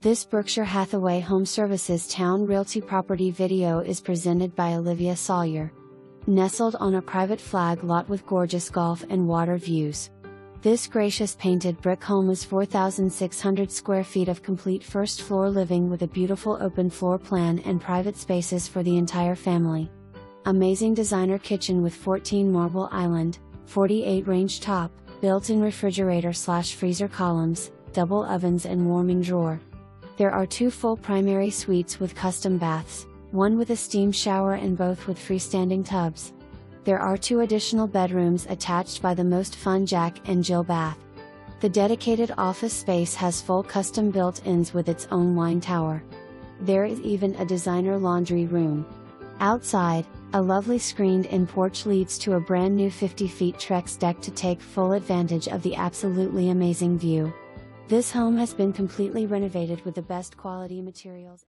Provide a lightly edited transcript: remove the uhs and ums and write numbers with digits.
This Berkshire Hathaway HomeServices Towne Realty property video is presented by Olivia Sawyer. Nestled on a private flag lot with gorgeous golf and water views. This gracious painted brick home is 4,600 square feet of complete first floor living with a beautiful open floor plan and private spaces for the entire family. Amazing designer kitchen with 14 marble island, 48 range top, built-in refrigerator/freezer columns, double ovens and warming drawer. There are 2 full primary suites with custom baths, one with a steam shower and both with freestanding tubs. There are 2 additional bedrooms attached by the most fun Jack and Jill bath. The dedicated office space has full custom built-ins with its own wine tower. There is even a designer laundry room. Outside, a lovely screened-in porch leads to a brand new 50-feet trex deck to take full advantage of the absolutely amazing view. This home has been completely renovated with the best quality materials.